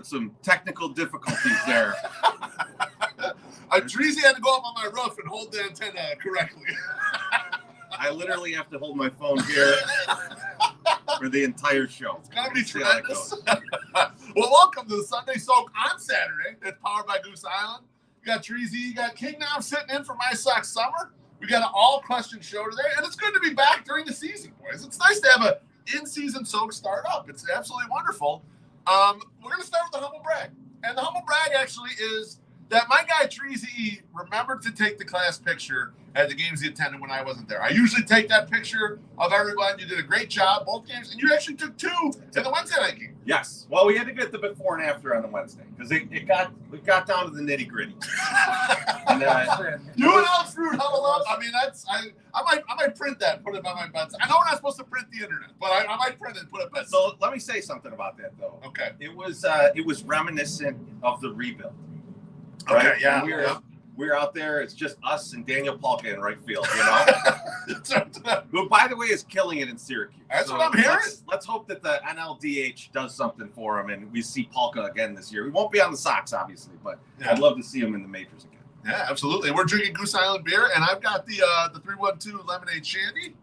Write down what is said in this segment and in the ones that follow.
some technical difficulties there. Treasy had to go up on my roof and hold the antenna correctly. I literally have to hold my phone here for the entire show. It's going to be tremendous. Well, welcome to the Sunday Soak on Saturday. It's powered by Goose Island. You got Treasy, you got King now sitting in for My Sox Summer. We got an all-question show today, and it's good to be back during the season, boys. It's nice to have an in-season soak start up. It's absolutely wonderful. We're going to start with the humble brag. And the humble brag actually is that my guy Treasy remembered to take the class picture at the games he attended when I wasn't there. I usually take that picture of everyone. You did a great job both games, and you actually took two in the Wednesday night game. Yes. Well, we had to get the before and after on the Wednesday because it got down to the nitty gritty. You and Alex Rude huddle up. I mean, I might print that and put it by my bedside. I know we're not supposed to print the internet, but I might print it and put it bedside. So let me say something about that though. Okay. It was reminiscent of the rebuild. Right? Okay. Yeah. We're out there. It's just us and Daniel Polka in right field, you know. Who, by the way, is killing it in Syracuse. That's what I'm hearing. Let's hope that the NLDH does something for him, and we see Polka again this year. We won't be on the Sox, obviously, but I'd love to see him in the majors again. Yeah, absolutely. We're drinking Goose Island beer, and I've got the 312 lemonade shandy.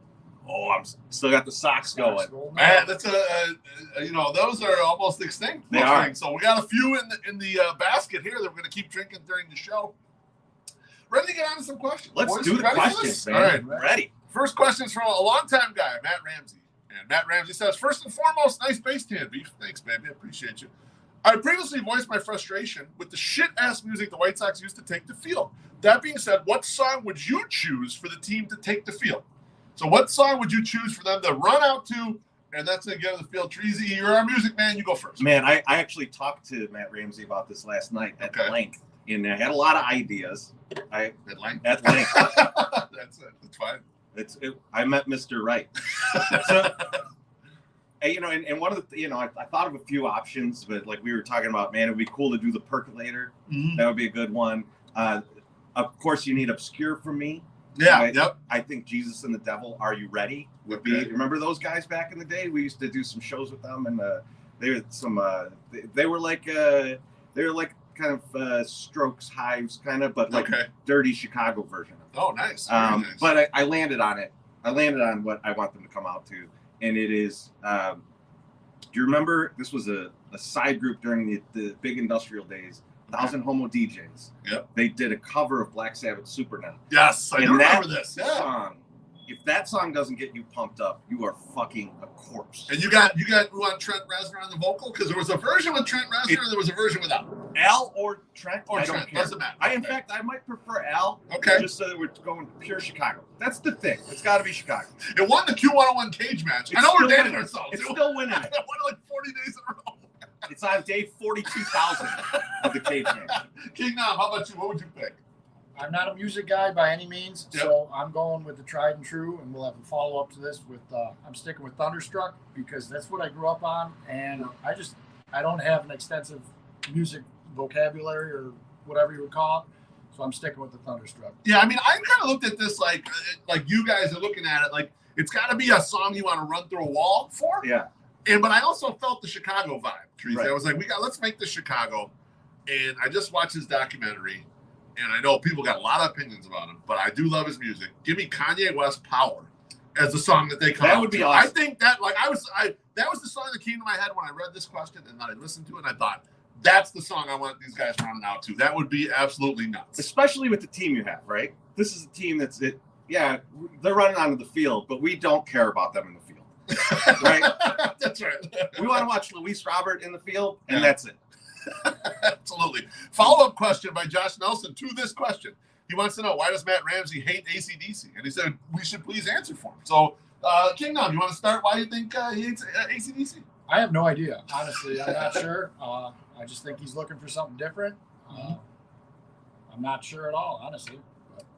Oh, I'm still got the Sox going. Man, that's those are almost extinct. They are. So we got a few in the basket here that we're going to keep drinking during the show. Ready to get on to some questions? Let's do the questions, man. All right, ready. First question is from a longtime guy, Matt Ramsey. And Matt Ramsey says, first and foremost, nice base tan beef. Thanks, baby. I appreciate you. I previously voiced my frustration with the shit-ass music the White Sox used to take the field. That being said, what song would you choose for the team to take the field? So what song would you choose for them to run out to, and that's going to get on the field? Treasy, you're our music man. You go first. Man, I actually talked to Matt Ramsey about this last night at length, and I had a lot of ideas. At length. That's it. That's fine. I met Mr. Right. So, and one of the, I thought of a few options, but like we were talking about, man, it would be cool to do the Percolator. Mm-hmm. That would be a good one. Of course, you need Obscure from me. Yeah. Yep. I think Jesus and the Devil, Are You Ready? Would be. Remember those guys back in the day? We used to do some shows with them, and they were like kind of Strokes, Hives, kind of, but like dirty Chicago version of it. Oh, nice. Nice. But I landed on it. I landed on what I want them to come out to, and it is. Do you remember this was a side group during the big industrial days? 1,000 Homo DJs. Yep. They did a cover of Black Sabbath Super Now. Yes, I remember this. Yeah. Song, if that song doesn't get you pumped up, you are fucking a corpse. And you got who on Trent Reznor on the vocal? Because there was a version with Trent Reznor and there was a version without. Al or Trent? Or I Trent. don't care. Doesn't matter. In fact, I might prefer Al. Okay. Just so that we're going pure Chicago. That's the thing. It's got to be Chicago. It won the Q101 cage match. I know we're dating ourselves. It's still winning it. It won like 40 days in a row. It's on day 42,000 of the cage match. King Nam, how about you? What would you pick? I'm not a music guy by any means, so I'm going with the tried and true, and we'll have a follow-up to this with, I'm sticking with Thunderstruck because that's what I grew up on, and I don't have an extensive music vocabulary or whatever you would call it, so I'm sticking with the Thunderstruck. Yeah, I mean, I kind of looked at this like you guys are looking at it, like it's got to be a song you want to run through a wall for. Yeah. But I also felt the Chicago vibe, Teresa. Right. I was like, let's make this Chicago. And I just watched his documentary, and I know people got a lot of opinions about him, but I do love his music. Give me Kanye West Power as the song that they come That out would be to. awesome. I think that that was the song that came to my head when I read this question, and then I listened to it, and I thought, that's the song I want these guys running out to. That would be absolutely nuts. Especially with the team you have, right? This is a team they're running onto the field, but we don't care about them in the field. Right? That's right. We want to watch Luis Robert in the field, and that's it. Absolutely. Follow-up question by Josh Nelson to this question. He wants to know, why does Matt Ramsey hate AC/DC? And he said, we should please answer for him. So, King Nam, you want to start? Why do you think he hates AC/DC? I have no idea. Honestly, I'm not sure. I just think he's looking for something different. I'm not sure at all, honestly.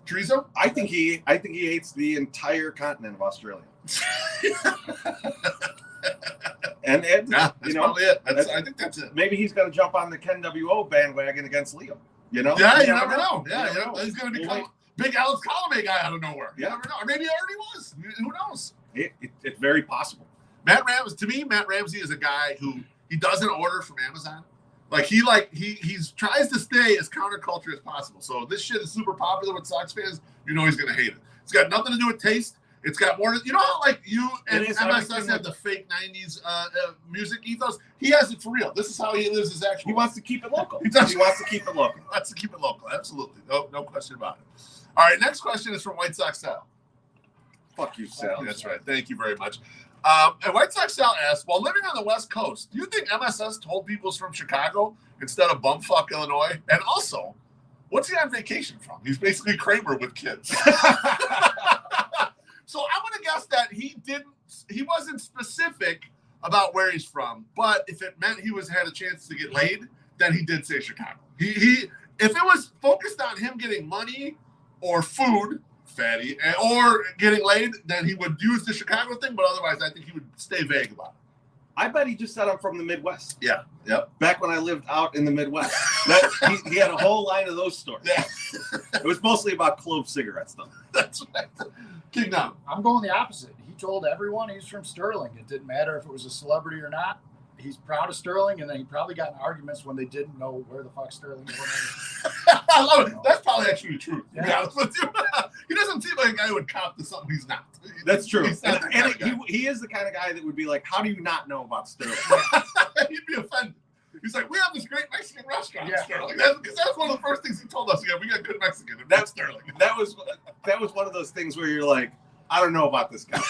Teresa? I think he hates the entire continent of Australia. and that's probably it. I think that's it. Maybe he's going to jump on the Ken WO bandwagon against Leo. Yeah, you never know. Yeah, he's going to become big Alex Colomé guy out of nowhere. You never know. Or maybe he already was. Who knows? It's very possible. Matt Ramsey is a guy who he doesn't order from Amazon. Like he tries to stay as counterculture as possible. So this shit is super popular with Sox fans. You know he's gonna hate it. It's got nothing to do with taste. It's got more. You know how like you and MSS have the fake '90s music ethos. He has it for real. This is how he lives his actual. He wants to keep it local. He wants to keep it local. Wants to keep it local. Absolutely. No question about it. All right. Next question is from White Sox Sal. Fuck you, Sal. That's right. Thank you very much. And White Sox Sal asks, while living on the West Coast, do you think MSS told people he's from Chicago instead of bumfuck Illinois? And also, what's he on vacation from? He's basically Kramer with kids. So I'm going to guess that he wasn't specific about where he's from, but if it meant he had a chance to get laid, then he did say Chicago. If it was focused on him getting money or food, fatty, or getting laid, then he would use the Chicago thing, but otherwise I think he would stay vague about it. I bet he just said I'm from the Midwest. Yeah. Yep. Back when I lived out in the Midwest. He had a whole line of those stores. Yeah. It was mostly about clove cigarettes, though. That's right. King down. I'm going the opposite. He told everyone he's from Sterling. It didn't matter if it was a celebrity or not. He's proud of Sterling, and then he probably got in arguments when they didn't know where the fuck Sterling was. I love it. That's probably actually true. Yeah. To be honest with you. He doesn't seem like a guy who would cop to something he's not. That's true. And he is the kind of guy that would be like, how do you not know about Sterling? He'd be offended. He's like, we have this great Mexican restaurant in Yeah. Sterling. Because that's one of the first things he told us. Yeah, we got good Mexican. That's Sterling. That was one of those things where you're like, I don't know about this guy.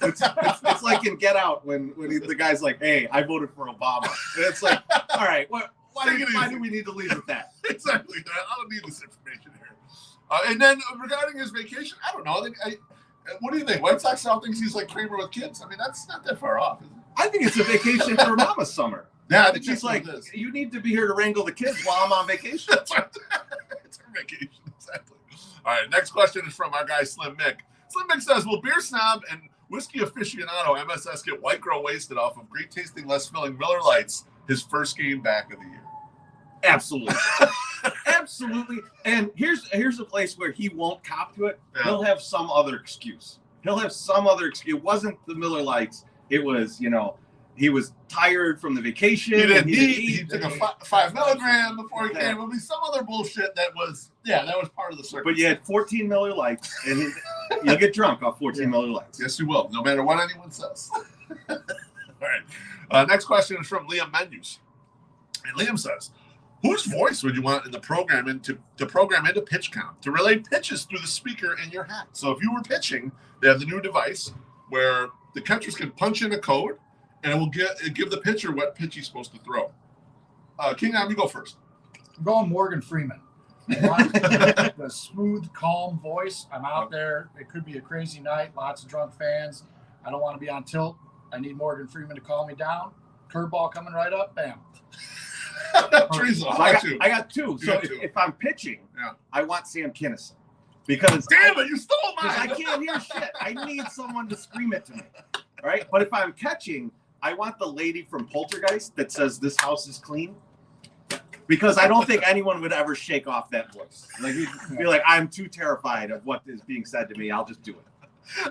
It's like in Get Out when the guy's like, hey, I voted for Obama. And it's like, all right, why do we need to leave with that? Exactly. I don't need this information here. And then regarding his vacation, I don't know. What do you think? White Sox Sal thinks he's like Kramer with kids. I mean, that's not that far off, is it? I think it's a vacation for Mama's summer. Yeah, I think she's like, you need to be here to wrangle the kids while I'm on vacation. That's right. It's her vacation, exactly. All right, next question is from our guy Slim Mick. Slim Mick says, will Beer Snob and Whiskey Aficionado MSS get white girl wasted off of great tasting, less filling Miller Lights his first game back of the year? Absolutely. Absolutely. And here's a place where he won't cop to it. Yeah. He'll have some other excuse. It wasn't the Miller Lights. It was, he was tired from the vacation. He didn't eat. He took a 5 milligram before he came. It would be some other bullshit that was part of the circus. But you had 14 Miller Lights, and you'll get drunk off 14 Miller Lights. Yes, you will, no matter what anyone says. All right. Next question is from Liam Menus. And Liam says, whose voice would you want in the program to program into pitch count to relay pitches through the speaker in your hat? So if you were pitching, they have the new device where the catchers can punch in a code, and it will give the pitcher what pitch he's supposed to throw. King Am, you go first. I'm going Morgan Freeman. I want the smooth, calm voice. I'm out there. It could be a crazy night. Lots of drunk fans. I don't want to be on tilt. I need Morgan Freeman to calm me down. Curveball coming right up. Bam. Teresa, I got two. So if I'm pitching, I want Sam Kinison. Because damn it, you stole mine. I can't hear shit. I need someone to scream it to me. Right? But if I'm catching, I want the lady from Poltergeist that says this house is clean. Because I don't think anyone would ever shake off that voice. Like you'd be like, I'm too terrified of what is being said to me. I'll just do it.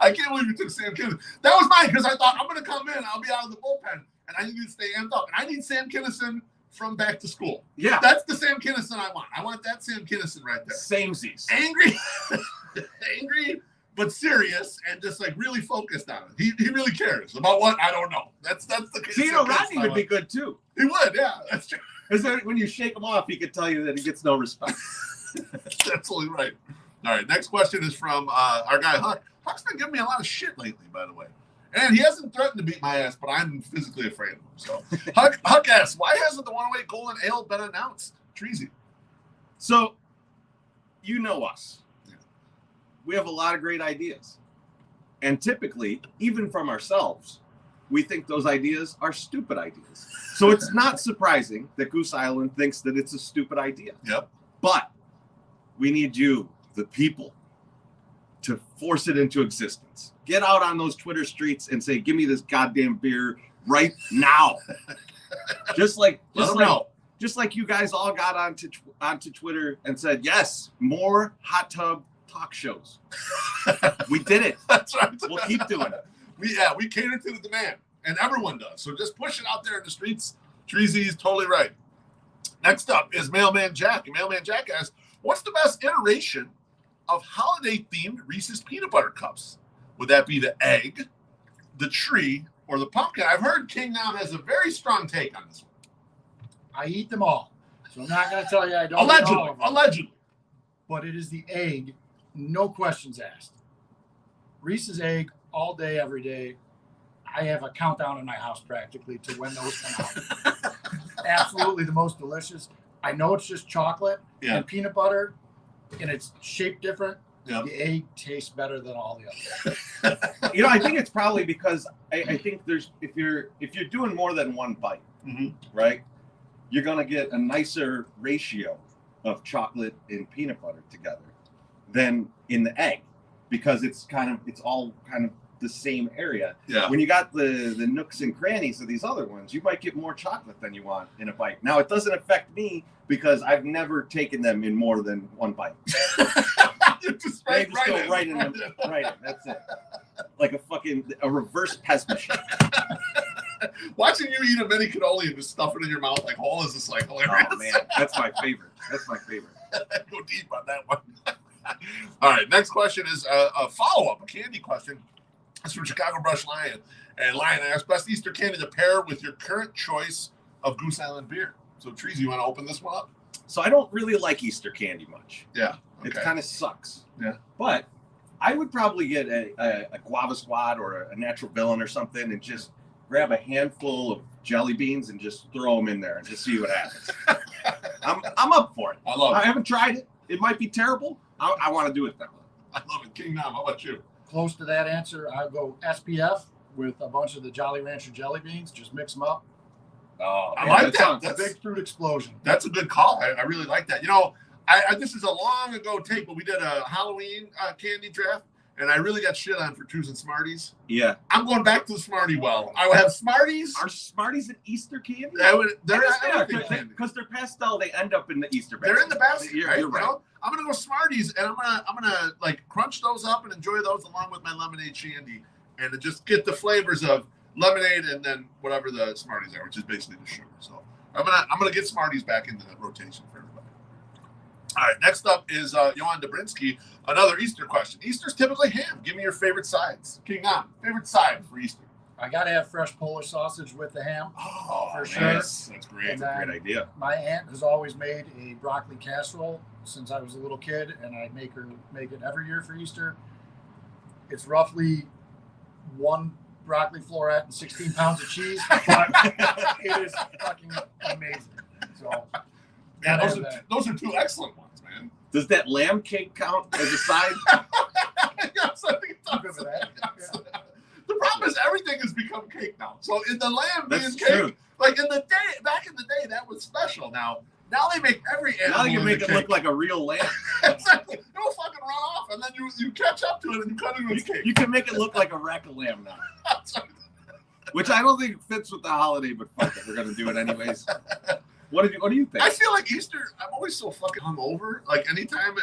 I can't believe you took Sam Kinison. That was mine because I thought I'm going to come in. I'll be out of the bullpen, and I need to stay amped up. And I need Sam Kinison from Back to School. Yeah, that's the Sam Kinison I want. I want that Sam Kinison right there. Samesies. Angry, but serious, and just like really focused on it. He really cares about what I don't know. That's the. See, Rodney would be good too. He would, yeah, that's true. Is that when you shake him off, he could tell you that he gets no respect. That's absolutely right. All right, next question is from our guy Huck. Huck's been giving me a lot of shit lately, by the way. And he hasn't threatened to beat my ass, but I'm physically afraid of him. So Huck asks, why hasn't the 108 Golden Ale been announced? Treasy. So, you know us. Yeah. We have a lot of great ideas. And typically, even from ourselves, we think those ideas are stupid ideas. So it's not surprising that Goose Island thinks that it's a stupid idea. Yep. But we need you, the people, to force it into existence. Get out on those Twitter streets and say, give me this goddamn beer right now. just like you guys all got onto Twitter and said, yes, more hot tub talk shows. We did it. That's right. We'll keep doing it. We cater to the demand, and everyone does. So just push it out there in the streets. Treasy's totally right. Next up is Mailman Jack. And Mailman Jack asks, what's the best iteration of holiday-themed Reese's peanut butter cups? Would that be the egg, the tree, or the pumpkin? I've heard King Nam has a very strong take on this one. I eat them all. So I'm not going to tell you I don't eat all of them. Allegedly. But it is the egg, no questions asked. Reese's egg all day, every day. I have a countdown in my house practically to when those come out. Absolutely the most delicious. I know it's just chocolate and peanut butter, and it's shaped different. Yep. The egg tastes better than all the others. I think it's probably because I think there's if you're doing more than one bite, right, you're gonna get a nicer ratio of chocolate and peanut butter together than in the egg, because it's all kind of the same area. Yeah. When you got the nooks and crannies of these other ones, you might get more chocolate than you want in a bite. Now it doesn't affect me because I've never taken them in more than one bite. You just go right in. That's it. Like a reverse Pez machine. Watching you eat a mini cannoli and just stuff it in your mouth like whole is just like hilarious. Oh man, that's my favorite. Go deep on that one. All right, next question is a follow-up, a candy question. It's from Chicago Brush Lion. And Lion asks, best Easter candy to pair with your current choice of Goose Island beer. So, Trees, you want to open this one up? So I don't really like Easter candy much. Yeah. Okay. It kind of sucks. Yeah. But I would probably get a guava squad or a natural villain or something and just grab a handful of jelly beans and just throw them in there and just see what happens. I'm up for it. I haven't tried it. It might be terrible. I want to do it that way. I love it. King Nam, how about you? Close to that answer, I'll go SPF with a bunch of the Jolly Rancher jelly beans. Just mix them up. Oh, I like that. That's a big fruit explosion. That's a good call. I really like that. This is a long ago take, but we did a Halloween candy draft, and I really got shit on for choosing Smarties. Yeah. I'm going back to the Smartie well. I would have Smarties. Are Smarties an Easter candy? They're everything because they're pastel. They end up in the Easter basket. They're in the basket. You're right. I'm gonna go Smarties, and I'm gonna like crunch those up and enjoy those along with my lemonade shandy, and to just get the flavors of lemonade and then whatever the Smarties are, which is basically the sugar. So I'm gonna get Smarties back into the rotation for everybody. All right, next up is Johan Dobrinsky. Another Easter question. Easter's typically ham. Give me your favorite sides. King Nam, favorite side for Easter. I gotta have fresh Polish sausage with the ham. Oh, for sure. That's great. And That's a great idea. My aunt has always made a broccoli casserole since I was a little kid, and I make it every year for Easter. It's roughly one broccoli floret and 16 pounds of cheese, but it is fucking amazing. So, yeah, those are two excellent ones, man. Does that lamb cake count as a side? Yes, I think it's good for that. Yes. Yeah. The problem is everything has become cake now. So in the lamb being cake, true. Like back in the day, that was special. Now they make every animal. Now they can make it look like a real lamb. Exactly. It'll fucking run off, and then you catch up to it, and you cut it into cake. You can make it look like a rack of lamb now. Which I don't think fits with the holiday, but fuck it, we're gonna do it anyways. What do you think? I feel like Easter, I'm always so fucking hungover. Like anytime,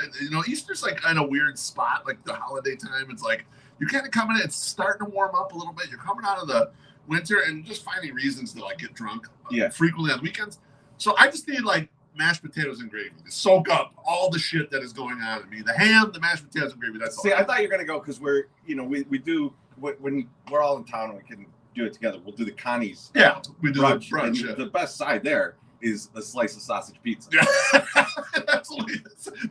Easter's like kind of weird spot. Like the holiday time, it's like you kind of coming in. It's starting to warm up a little bit. You're coming out of the winter and just finding reasons to like get drunk. Frequently on weekends. So I just need like mashed potatoes and gravy to soak up all the shit that is going on in me. The ham, the mashed potatoes and gravy. That's all. See, I thought you were gonna go because we're we do when we're all in town and we can do it together. We'll do the Connie's. Yeah, we do brunch. Brunch. Yeah. The best side there is a slice of sausage pizza. Yeah. Absolutely.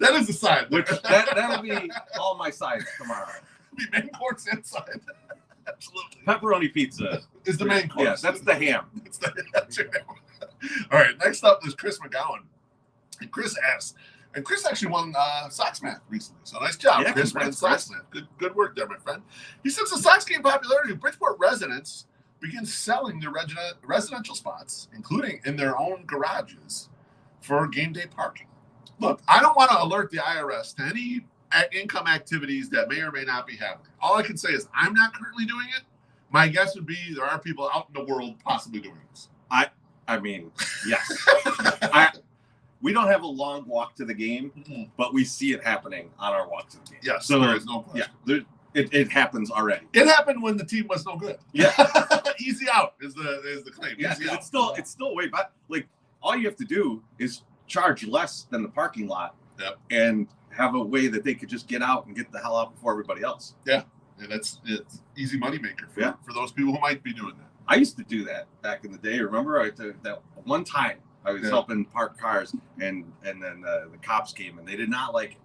That is the side. Which that'll be all my sides tomorrow. It'll be main course inside. Absolutely. Pepperoni pizza is the main course. Yes, that's the ham. That's your ham. All right, next up is Chris McGowan. And Chris asks, and Chris actually won Sox Math recently, so nice job, yeah, Chris, winning Sox Math. Good work there, my friend. He says the Sox gain popularity. Bridgeport residents begin selling their residential spots, including in their own garages, for game day parking. Look, I don't want to alert the IRS to any income activities that may or may not be happening. All I can say is I'm not currently doing it. My guess would be there are people out in the world possibly doing this. I mean, yes. We don't have a long walk to the game, but we see it happening on our walk to the game. Yes, so there is no question. Yeah, it happens already. It happened when the team was no good. Yeah, easy out is the claim. Yeah, easy out. It's still way back. Like all you have to do is charge less than the parking lot, Yep. and have a way that they could just get out and get the hell out before everybody else. Yeah, and it's easy moneymaker for those people who might be doing that. I used to do that back in the day. Remember, that one time I was helping park cars, and then the cops came, and they did not like it.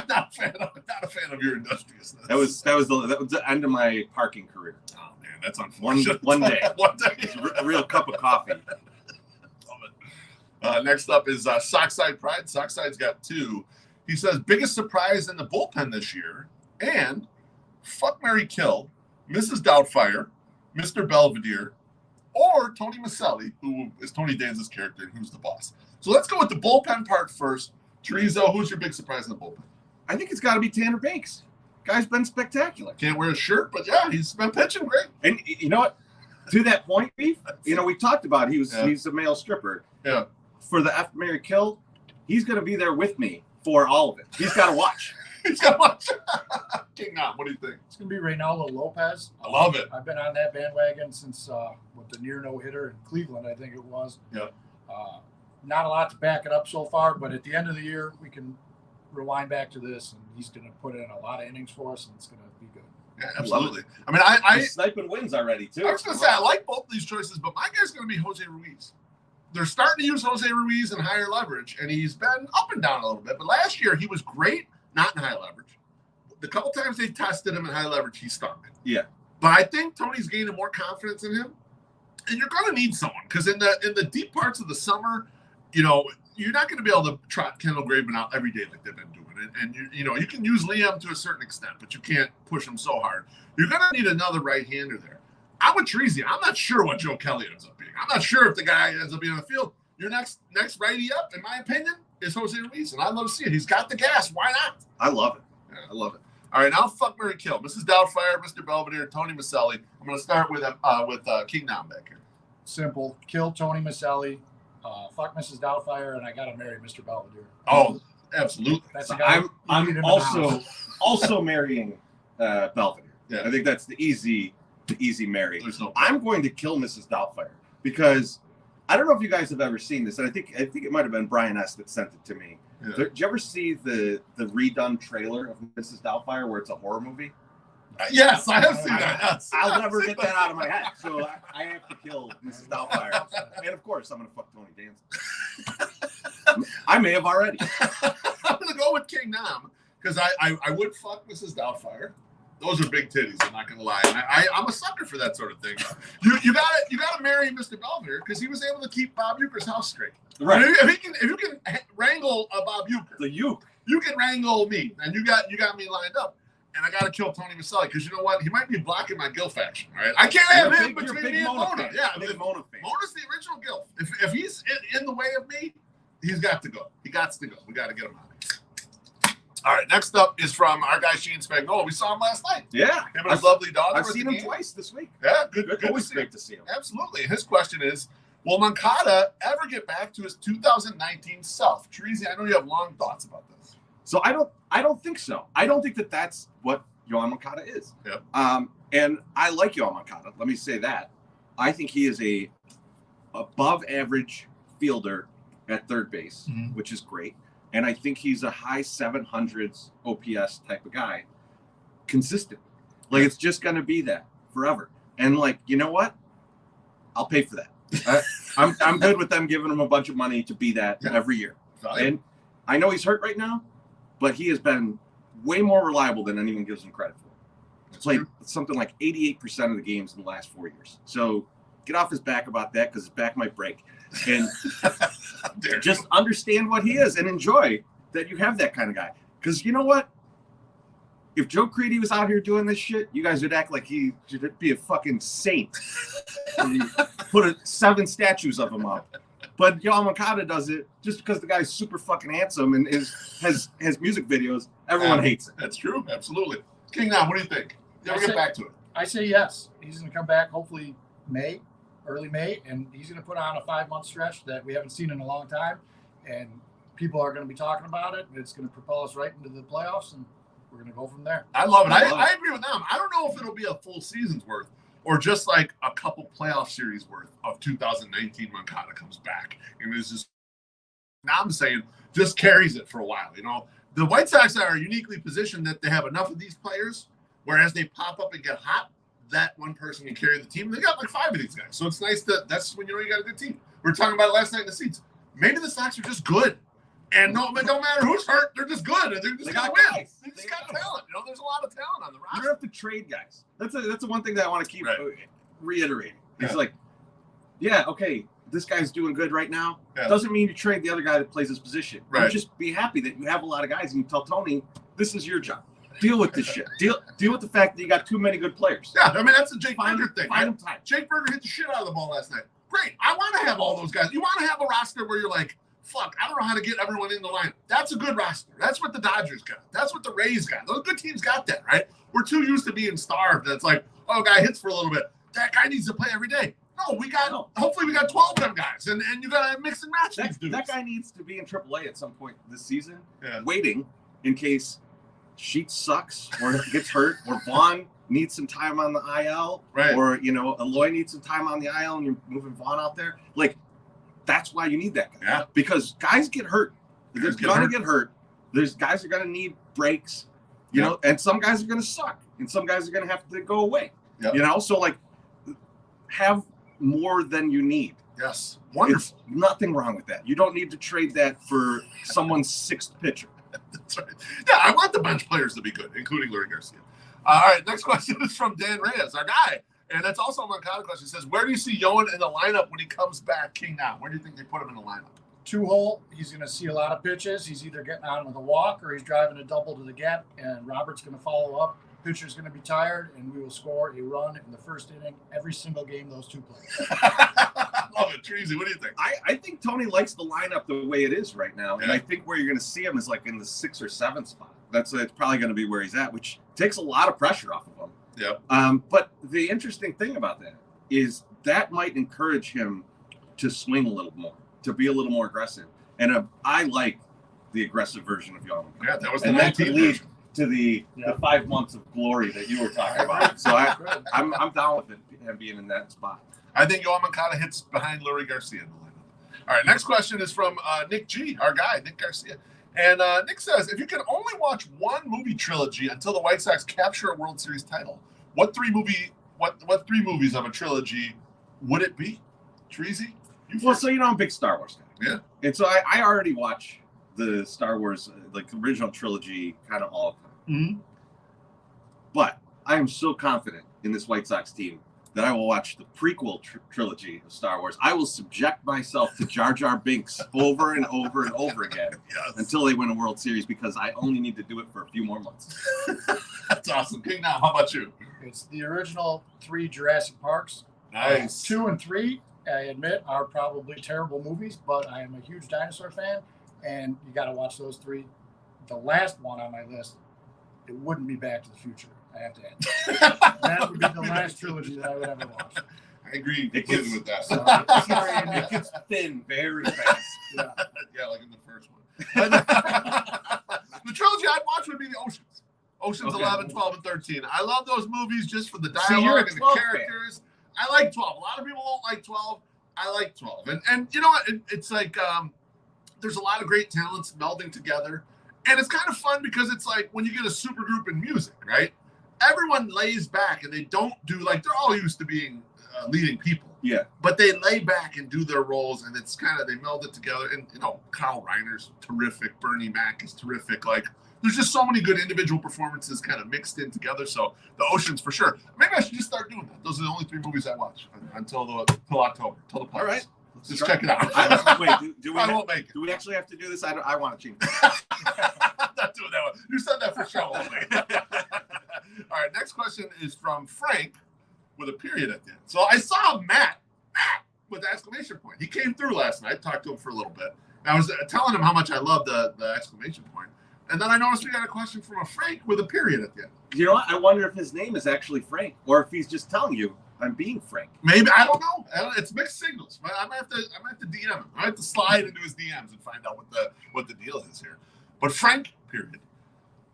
Not a fan of your industriousness. That was the end of my parking career. Oh man, that's unfortunate. One day. One day. It's a real cup of coffee. Next up is Sockside Pride. Sockside's got 2. He says, biggest surprise in the bullpen this year, and fuck, marry, kill, Mrs. Doubtfire, Mr. Belvedere, or Tony Maselli, who is Tony Danza's character and who's the boss. So let's go with the bullpen part first. Chorizo, who's your big surprise in the bullpen? I think it's got to be Tanner Banks. Guy's been spectacular. Can't wear a shirt, but yeah, he's been pitching great. And you know what? To that point, Beef, we talked about he's a male stripper. Yeah. For the F, marry, kill, he's going to be there with me for all of it. He's got to watch. He's got to watch. King Nam, what do you think? It's going to be Reynaldo Lopez. I love it. I've been on that bandwagon since with the near no-hitter in Cleveland, I think it was. Yeah. Not a lot to back it up so far, but at the end of the year, we can rewind back to this, and he's going to put in a lot of innings for us, and it's going to be good. Yeah, absolutely. I mean, He's sniping wins already, too. I was going to say, I like both these choices, but my guy's going to be Jose Ruiz. They're starting to use Jose Ruiz in higher leverage, and he's been up and down a little bit. But last year, he was great, not in high leverage. The couple times they tested him in high leverage, he stunk. Yeah. But I think Tony's gaining more confidence in him, and you're going to need someone because in the deep parts of the summer, you're not going to be able to trot Kendall Graveman out every day like they've been doing. And you can use Liam to a certain extent, but you can't push him so hard. You're going to need another right-hander there. I'm with Treasy. I'm not sure what Joe Kelly ends up being. I'm not sure if the guy ends up being on the field. Your next righty up, in my opinion, is Jose Ruiz, and I'd love to see it. He's got the gas. Why not? I love it. Yeah, I love it. All right, now fuck, marry, kill. Mrs. Doubtfire, Mr. Belvedere, Tony Maselli. I'm going to start with King Nam back here. Simple. Kill Tony Maselli. Fuck Mrs. Doubtfire, and I got to marry Mr. Belvedere. Oh, absolutely. That's a guy I'm also marrying Belvedere. Yeah. I think that's the easy marry. I'm going to kill Mrs. Doubtfire because I don't know if you guys have ever seen this, and I think it might have been Brian S. that sent it to me. Yeah. Did you ever see the redone trailer of Mrs. Doubtfire where it's a horror movie? Yes, I have seen that. Yes. I'll never get that out of my head, so I have to kill Mrs. Doubtfire. And of course, I'm going to fuck Tony Danza. I may have already. I'm going to go with King Nam because I would fuck Mrs. Doubtfire. Those are big titties. I'm not gonna lie. I'm a sucker for that sort of thing. You gotta marry Mr. Belvedere because he was able to keep Bob Uecker's house straight. Right. If you can wrangle a Bob Uecker, you can wrangle me, and you got me lined up. And I gotta kill Tony Maselli because you know what? He might be blocking my Gil faction. Right? I can't have him between me and Mona. Yeah, big Mona fan. Mona's the original Gil. If he's in the way of me, he's got to go. He got to go. We got to get him out. All right, next up is from our guy Shane Spagnuolo. We saw him last night. Yeah. Him and his lovely daughter. I've seen him twice this week. Yeah, good Always great to see him. Absolutely. His question is, will Moncada ever get back to his 2019 self? Treasy, I know you have long thoughts about this. So I don't think so. I don't think that's what Yoan Moncada is. Yep. And I like Yoan Moncada. Let me say that. I think he is a above average fielder at third base, which is great. And I think he's a high 700s OPS type of guy, consistent. Like, it's just going to be that forever. And, like, you know what? I'll pay for that. I'm good with them giving him a bunch of money to be that every year. And I know he's hurt right now, but he has been way more reliable than anyone gives him credit for. He's played something like 88% of the games in the last 4 years. So get off his back about that because his back might break. And just understand what he is and enjoy that you have that kind of guy. Because you know what? If Joe Creedy was out here doing this shit, you guys would act like he should be a fucking saint. Put 7 statues of him up. But Yoan Moncada does it just because the guy's super fucking handsome and has music videos. Everyone hates it. That's true. Absolutely. King Nam, what do you think? You ever get back to it? I say yes. He's going to come back hopefully early May, and he's going to put on a 5-month stretch that we haven't seen in a long time, and people are going to be talking about it, and it's going to propel us right into the playoffs, and we're going to go from there. I love it. I agree with them. I don't know if it'll be a full season's worth, or just like a couple playoff series worth of 2019 Moncada comes back. And it's just, now I'm saying, just carries it for a while. You know, the White Sox are uniquely positioned that they have enough of these players, whereas they pop up and get hot, that one person can carry the team. They got like 5 of these guys. So it's nice that's when you know you got a good team. We were talking about it last night in the seats. Maybe the Sox are just good. And no, it don't matter who's hurt, they're just good. And they're just going to win. Guys. They just got talent. You know, there's a lot of talent on the roster. You don't have to trade guys. That's the one thing that I want to keep reiterating. It's like, yeah, okay, this guy's doing good right now. Yeah. Doesn't mean you trade the other guy that plays his position. Right. You just be happy that you have a lot of guys and you tell Tony, this is your job. Deal with this shit. Deal with the fact that you got too many good players. Yeah, I mean, that's a Jake Berger thing. Find him time. Jake Berger hit the shit out of the ball last night. Great. I want to have all those guys. You want to have a roster where you're like, fuck, I don't know how to get everyone in the line. That's a good roster. That's what the Dodgers got. That's what the Rays got. Those good teams got that, right? We're too used to being starved. That's like, oh, guy hits for a little bit. That guy needs to play every day. No, hopefully we got 12 of them guys, and you got to mix and match these dudes. That guy needs to be in AAA at some point this season, waiting in case Sheets sucks or gets hurt or Vaughn needs some time on the IL, right? Or, you know, Eloy needs some time on the IL and you're moving Vaughn out there. Like, that's why you need that guy. Yeah. Because guys get hurt. They're going to get hurt. There's guys are going to need breaks, you know, and some guys are going to suck and some guys are going to have to go away, you know? So, like, have more than you need. Yes. Wonderful. There's nothing wrong with that. You don't need to trade that for someone's 6th pitcher. That's right. Yeah, I want the bench players to be good, including Lurie Garcia. All right, next question is from Dan Reyes, our guy. And that's also a Moncada question. It says, where do you see Yoan in the lineup when he comes back king now? Where do you think they put him in the lineup? 2-hole. He's going to see a lot of pitches. He's either getting on with a walk or he's driving a double to the gap, and Robert's going to follow up. Pitcher's going to be tired, and we will score a run in the first inning every single game those two play. I love it. Treasy, what do you think? I think Tony likes the lineup the way it is right now. And I think where you're going to see him is like in the 6th or 7th spot. It's probably going to be where he's at, which takes a lot of pressure off of him. Yeah. But the interesting thing about that is that might encourage him to swing a little more, to be a little more aggressive. And I like the aggressive version of Yoan. Yeah, that was the 19th version. To the 5 months of glory that you were talking about. So I'm down with him being in that spot. I think Yoan Moncada hits behind Lurie Garcia in the lineup. All right, next question is from Nick G, our guy, Nick Garcia. And Nick says, if you could only watch one movie trilogy until the White Sox capture a World Series title, what three movies of a trilogy would it be? Treasy? Well, so, you know, I'm a big Star Wars guy. Yeah. And so I already watch the Star Wars, like the original trilogy, kind of all the time. Mm-hmm. But I am so confident in this White Sox team that I will watch the prequel trilogy of Star Wars. I will subject myself to Jar Jar Binks over and over and over again until they win a World Series, because I only need to do it for a few more months. That's awesome. King, now, how about you? It's the original 3 Jurassic Parks. Nice. 2 and 3, I admit, are probably terrible movies, but I am a huge dinosaur fan, and you got to watch those 3. The last one on my list, it wouldn't be Back to the Future. I have to add. That would be the last trilogy that I would ever watch. I agree completely with that. It gets thin very fast. Yeah, like in the first one. The trilogy I'd watch would be the Oceans. Oceans 11, 12, and 13. I love those movies just for the dialogue and the characters. Fan. I like 12. A lot of people don't like 12. I like 12. And you know what? It's like there's a lot of great talents melding together. And it's kind of fun because it's like when you get a super group in music, right? Everyone lays back and they don't do, like, they're all used to being leading people. Yeah. But they lay back and do their roles, and it's kind of, they meld it together. And, you know, Kyle Reiner's terrific. Bernie Mac is terrific. Like, there's just so many good individual performances kind of mixed in together. So the Oceans for sure. Maybe I should just start doing that. Those are the only 3 movies I watch until October, till the playoffs. All right. Just check it out. Wait, do we? I won't make it. Do we actually have to do this? I want to change. I'm not doing that one. You said that for show only. All right, next question is from Frank with a period at the end. So I saw Matt with the exclamation point. He came through last night, talked to him for a little bit. And I was telling him how much I love the exclamation point. And then I noticed we got a question from a Frank with a period at the end. You know what? I wonder if his name is actually Frank, or if he's just telling you I'm being frank. Maybe, I don't know. It's mixed signals. I might have to DM him. I might have to slide into his DMs and find out what the deal is here. But Frank, period,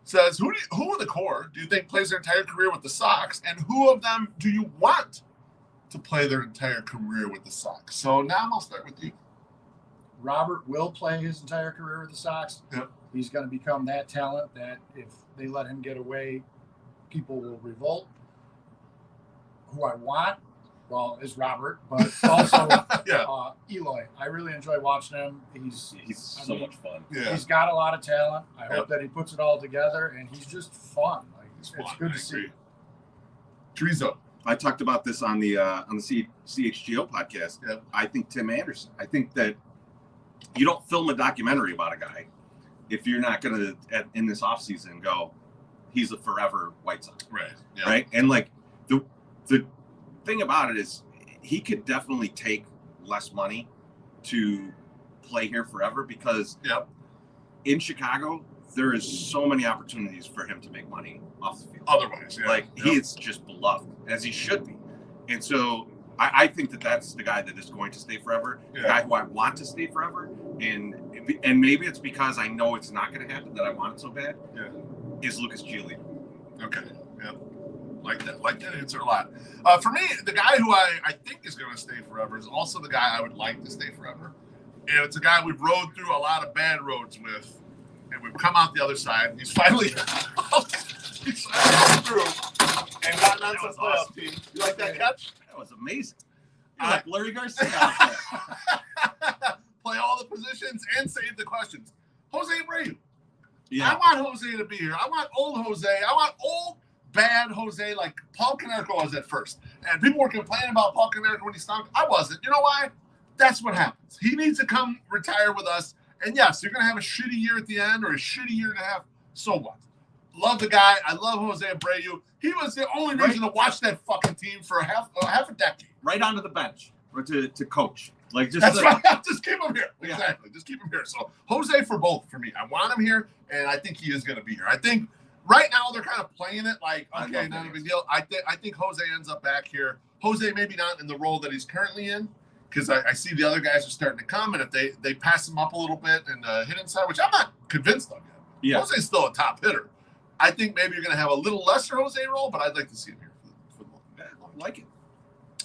says, who of the core do you think plays their entire career with the Sox, and who of them do you want to play their entire career with the Sox? So now I'll start with you. Robert will play his entire career with the Sox. Yep. He's going to become that talent that if they let him get away, people will revolt. Who I want, well, is Robert, but also Eloy. I really enjoy watching him. He's so much fun. Yeah. He's got a lot of talent. I hope that he puts it all together, and he's just fun. Like it's good to see. Trezo. I talked about this on the CHGO podcast. Yep. I think Tim Anderson. I think that you don't film a documentary about a guy if you're not going to, in this offseason, go, he's a forever White Sox. Right. Yeah. Right. And like the thing about it is he could definitely take less money to play here forever because in Chicago, there is so many opportunities for him to make money off the field. Otherwise, he is just beloved, as he should be. And so I think that that's the guy that is going to stay forever, the guy who I want to stay forever. And maybe it's because I know it's not going to happen that I want it so bad, is Lucas Giolito. Okay, yeah. Like that answer a lot. For me, the guy who I think is going to stay forever is also the guy I would like to stay forever. And it's a guy we've rode through a lot of bad roads with, and we've come out the other side. He's finally through and gotten on some playoff team. You like that catch? That was amazing. You're like Larry Garcia out there. Play all the positions and save the questions. Jose Abreu. Yeah. I want Jose to be here. I want old Jose. I want old, bad Jose like Paul Konerko was at first. And people were complaining about Paul Konerko when he stunk. I wasn't. You know why? That's what happens. He needs to come retire with us. And yes, you're going to have a shitty year at the end or a shitty year and a half. So what? Love the guy. I love Jose Abreu. He was the only reason to watch that fucking team for half a decade. Right onto the bench or to coach. Like just That's right. Just keep him here. Yeah. Exactly. Just keep him here. So Jose for both for me. I want him here, and I think he is going to be here. I think right now they're kind of playing it like, okay, not a big deal. I think Jose ends up back here. Jose maybe not in the role that he's currently in, because I see the other guys are starting to come, and if they pass him up a little bit and hit inside, which I'm not convinced of yet. Yeah. Jose's still a top hitter. I think maybe you're going to have a little lesser Jose role, but I'd like to see him here for the long. I like it.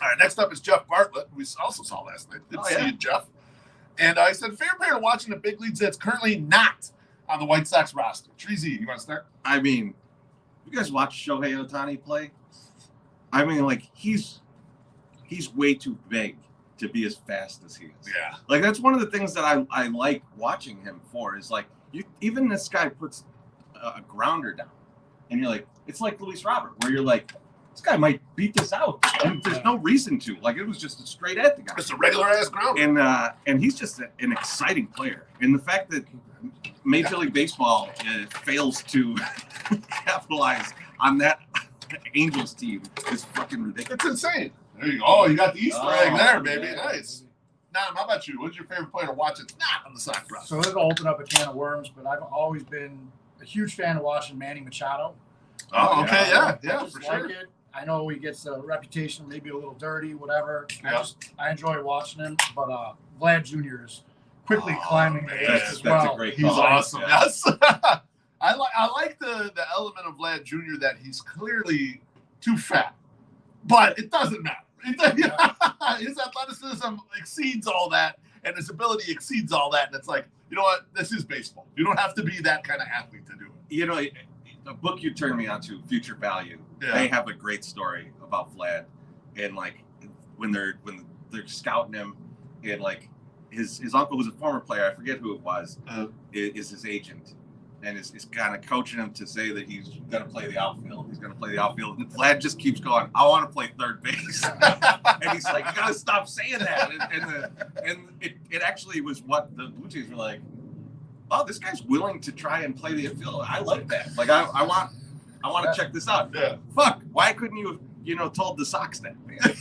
All right, next up is Jeff Bartlett, who we also saw last night. Good to see you, Jeff. And I said, favorite player to watch in the big leagues that's currently not on the White Sox roster. Trezy, you want to start? I mean, you guys watch Shohei Ohtani play? I mean, like, he's way too big to be as fast as he is. Yeah. Like, that's one of the things that I like watching him for is, like, even this guy puts a grounder down. And you're like, it's like Luis Robert, where you're like, this guy might beat this out. And there's no reason to. Like, it was just a straight at the guy. Just a regular-ass ground. And he's just an exciting player. And the fact that Major League Baseball fails to capitalize on that Angels team is fucking ridiculous. It's insane. There you go. Oh, you got the Easter egg there, baby. Yeah. Nice. Nam, how about you? What's your favorite player to watch that's not on the Sox roster? So it'll open up a can of worms, but I've always been a huge fan of watching Manny Machado. Oh, okay. Yeah, for sure. It. I know he gets a reputation, maybe a little dirty, whatever. Yeah. I enjoy watching him, but Vlad Jr. is quickly climbing the list as well. That's a great He's awesome. Yeah. Yes. I like the element of Vlad Jr. that he's clearly too fat, but it doesn't matter. His athleticism exceeds all that, and his ability exceeds all that. And it's like, you know what? This is baseball. You don't have to be that kind of athlete to do it. You know, the book you turned me on to, Future Value, they have a great story about Vlad, and like when they're scouting him, and like his uncle, who's a former player, I forget who it was, is his agent, and is kind of coaching him to say that he's going to play the outfield. He's going to play the outfield, and Vlad just keeps going, I want to play third base, and he's like, you got to stop saying that, and it actually was what the Blue Jays were like. Oh, this guy's willing to try and play the infield. I like that. Like, I want to check this out. Yeah. Fuck. Why couldn't you have, told the Sox that, man? I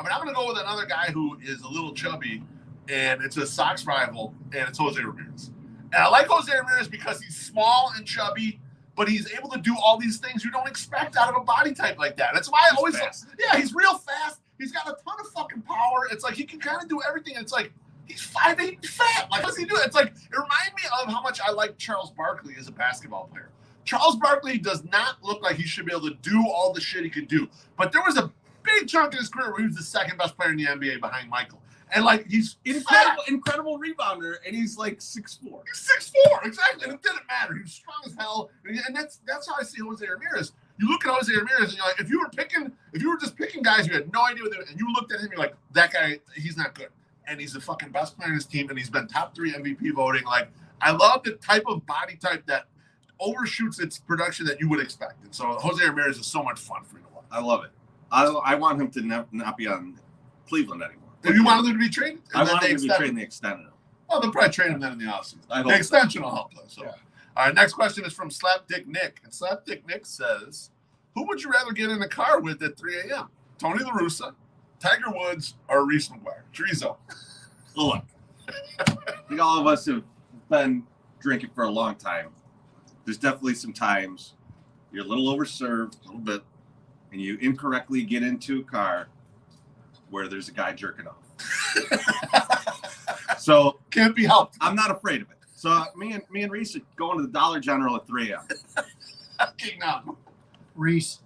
mean, I'm going to go with another guy who is a little chubby, and it's a Sox rival, and it's Jose Ramirez. And I like Jose Ramirez because he's small and chubby, but he's able to do all these things you don't expect out of a body type like that. That's why I always – yeah, he's real fast. He's got a ton of fucking power. It's like he can kind of do everything. It's like – He's 5'8" and fat. Like, what's he doing? It's like, it reminded me of how much I like Charles Barkley as a basketball player. Charles Barkley does not look like he should be able to do all the shit he could do. But there was a big chunk in his career where he was the second best player in the NBA behind Michael. And like, he's incredible rebounder, and he's like 6'4". He's 6'4", exactly. And it didn't matter. He was strong as hell. And that's how I see Jose Ramirez. You look at Jose Ramirez, and you're like, if you were just picking guys you had no idea what they were, and you looked at him, you're like, that guy, he's not good. And he's the fucking best player in his team, and he's been top 3 MVP voting. Like, I love the type of body type that overshoots its production that you would expect. And so Jose Ramirez is so much fun for me to watch. I love it. I want him to not be on Cleveland anymore. Do you want him to be traded? I want him to be traded and they extended him. Well, they'll probably trade him then in the offseason. The extension will help them. So. Yeah. All right, next question is from Slapdick Nick. And Slapdick Nick says, who would you rather get in a car with at 3 a.m.? Tony La Russa, Tiger Woods, or Reese McGuire? Chorizo. Look, I think all of us have been drinking for a long time. There's definitely some times you're a little overserved, a little bit, and you incorrectly get into a car where there's a guy jerking off. So can't be helped. I'm not afraid of it. So me and Reese are going to the Dollar General at 3 a.m. Reese,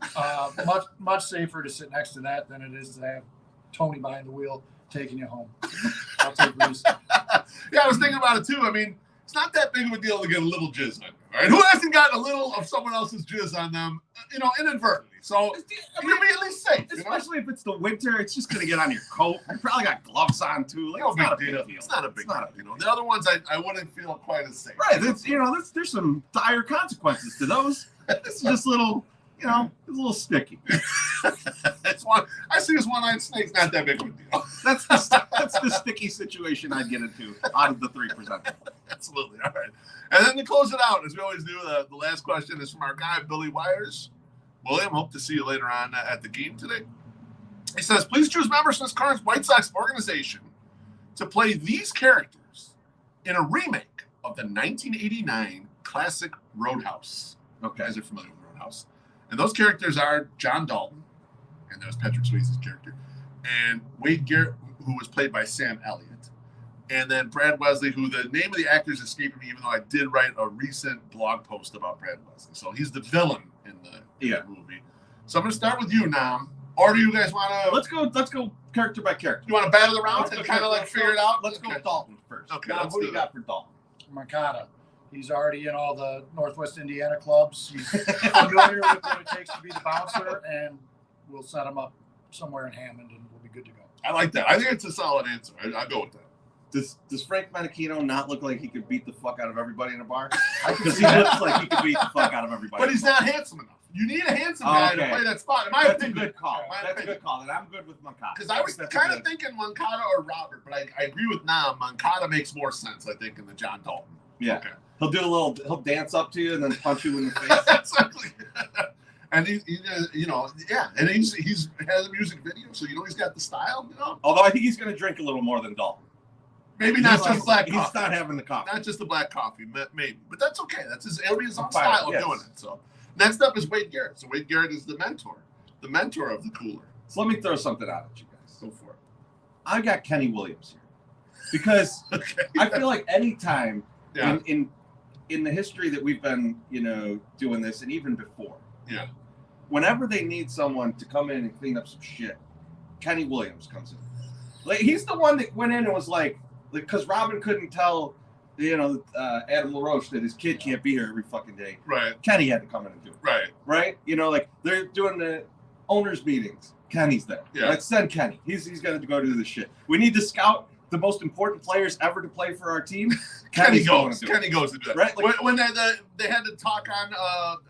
much safer to sit next to that than it is to have Tony behind the wheel taking you home. I'll take Reese. Yeah, I was thinking about it too. I mean, it's not that big of a deal to get a little jizz on you, right? Who hasn't gotten a little of someone else's jizz on them, inadvertently? So you'll be at least safe. Especially if it's the winter, it's just going to get on your coat. You probably got gloves on too. Like, it's not a big deal. It's not a big deal. The other ones, I wouldn't feel quite as safe. Right. There's some dire consequences to those. It's just little, it's a little sticky. I see this one-eyed snake's not that big of a deal. That's the sticky situation I'd get into out of the 3%. Absolutely. All right. And then to close it out, as we always do, the last question is from our guy, Billy Wires. William, hope to see you later on at the game today. He says, please choose members from this current White Sox organization to play these characters in a remake of the 1989 classic Roadhouse. Okay. You guys are familiar with Roadhouse. And those characters are John Dalton, and that was Patrick Swayze's character, and Wade Garrett, who was played by Sam Elliott, and then Brad Wesley, who the name of the actor is escaping me, even though I did write a recent blog post about Brad Wesley. So he's the villain in the movie. So I'm going to start with you now. Or do you guys want to? Let's go character by character. You want to battle around and kind of like figure it out? Let's go with Dalton first. Okay. Now, who do you got for Dalton? Makata. He's already in all the Northwest Indiana clubs. He's familiar with what it takes to be the bouncer, and we'll set him up somewhere in Hammond, and we'll be good to go. I like that. I think it's a solid answer. I'll go with that. Does Frank Menachino not look like he could beat the fuck out of everybody in a bar? Because he looks like he could beat the fuck out of everybody. But he's not handsome enough. You need a handsome guy to play that spot. That's a good call. That's a good call. And I'm good with Moncada. Because I was kind of thinking Moncada or Robert, but I agree with Nam. Moncada makes more sense, I think, in the John Dalton. Yeah. Okay. He'll dance up to you and then punch you in the face. Exactly. And he and he's has a music video, so he's got the style, Although I think he's going to drink a little more than Dalton. Maybe not just black coffee. He's not having the coffee. Not just the black coffee, maybe. But that's okay. It'll be his own style of doing it. So next up is Wade Garrett. So Wade Garrett is the mentor of the cooler. So let me throw something out at you guys. Go for it. I got Kenny Williams here because I feel like any time in the history that we've been doing this, and even before, whenever they need someone to come in and clean up some shit, Kenny Williams comes in. Like, he's the one that went in and was like, because Robin couldn't tell, Adam LaRoche that his kid can't be here every fucking day. Right. Kenny had to come in and do it. Right. Right? They're doing the owners' meetings. Kenny's there. Yeah. Let's send Kenny. He's going to go do this shit. We need to scout the most important players ever to play for our team. Kenny goes to do that. Right? Like, when they had to talk on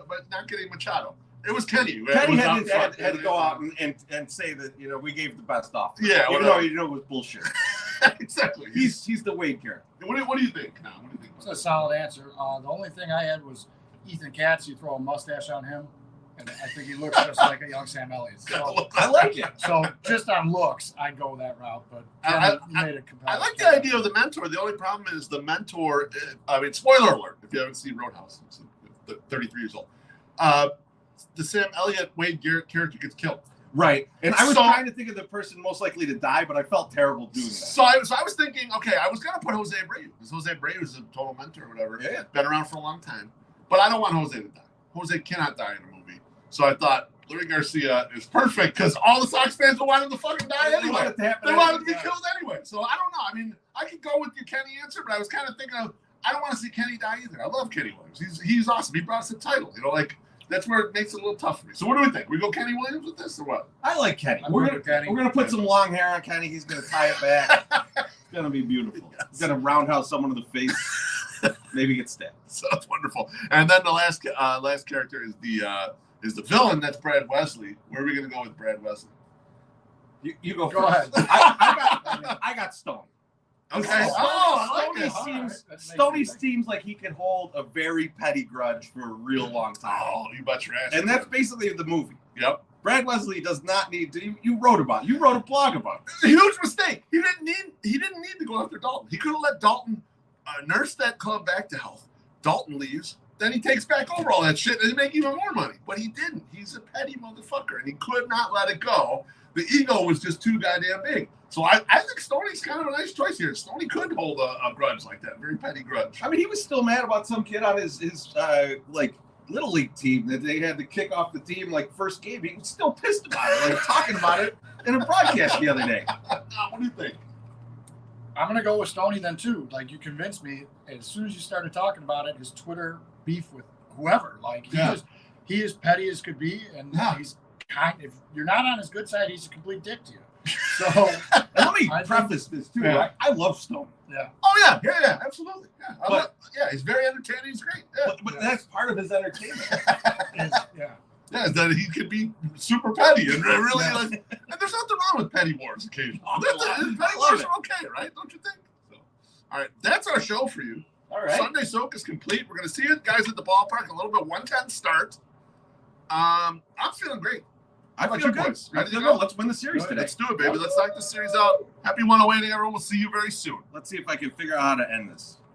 but not getting Machado. It was Kenny. Kenny had to go out and say that, we gave the best offer. Yeah. Even though it was bullshit. Exactly. He's the Wade Garrett. What do you think now? What do you think? It's a solid answer. The only thing I had was Ethan Katz. You throw a mustache on him, and I think he looks just like a young Sam Elliott. So I like it. So just on looks, I'd go that route. But I like the idea of the mentor. The only problem is the mentor. Spoiler alert if you haven't seen Roadhouse. It's 33 years old. The Sam Elliott Wade Garrett character gets killed. Right. And I was So- trying to think of the person most likely to die, but I felt terrible doing that. So I was thinking, okay, I was gonna put Jose Abreu because Jose Abreu is a total mentor or whatever. Yeah. Been around for a long time, but I don't want Jose to die. Jose cannot die in a movie. So I thought Luis Garcia is perfect because all the Sox fans will want him to fucking die They anyway. want it to happen They want him to be anyway. killed anyway. So I don't know. I mean, I could go with your Kenny answer, but I was kind of thinking of I don't want to see Kenny die either. I love Kenny Williams. He's awesome. He brought us a title. You know, like that's where it makes it a little tough for me. So what do we think? We go Kenny Williams with this or what? I like Kenny. I'm We're good gonna, with Kenny. we're gonna put some long hair on Kenny. He's gonna tie it back. It's gonna be beautiful. Yes. He's gonna roundhouse someone in the face. Maybe get stabbed. So that's wonderful. And then the last character is the villain. That's Brad Wesley. Where are we gonna go with Brad Wesley? You go Go first. ahead. I got Stone. Okay. Stoney I like it. seems That makes Stoney sense. seems like he can hold a very petty grudge for a real long time. Oh, you bet your ass. And that's basically the movie. Yep. Brad Wesley does not need to. You wrote about it. You wrote a blog about it. It's a huge mistake. He didn't need to go after Dalton. He could have let Dalton nurse that club back to health. Dalton leaves, then he takes back over all that shit and they make even more money. But he didn't. He's a petty motherfucker, and he could not let it go. The ego was just too goddamn big. So I think Stoney's kind of a nice choice here. Stoney could hold a grudge like that, very petty grudge. I mean, he was still mad about some kid on his like little league team that they had to kick off the team like first game. He was still pissed about it, like talking about it in a broadcast the other day. What do you think? I'm gonna go with Stoney then too. Like you convinced me. As soon as you started talking about it, his Twitter beef with whoever, like he is petty as could be, and Yeah. he's kind. If you're not on his good side, he's a complete dick to you. So And let me I preface this too. Yeah. I love Stone, yeah, Oh yeah, absolutely. Yeah, But- he's very entertaining. He's great. Yeah, but that's part of his entertainment. yeah. yeah, that he could be super petty and really Yeah. like. And there's nothing wrong with petty wars occasionally. Oh, Petty I love wars it. are okay, right? Don't you think? So, all right, that's our show for you. All right. Sunday soak is complete. We're going to see you guys at the ballpark. A little bit 110 start. I'm feeling great. I How about feel you good. boys? Ready to Let's go? Let's win the series Good. today. Let's do it, baby. Let's knock this series out. Happy 108, everyone. We'll see you very soon. Let's see if I can figure out how to end this.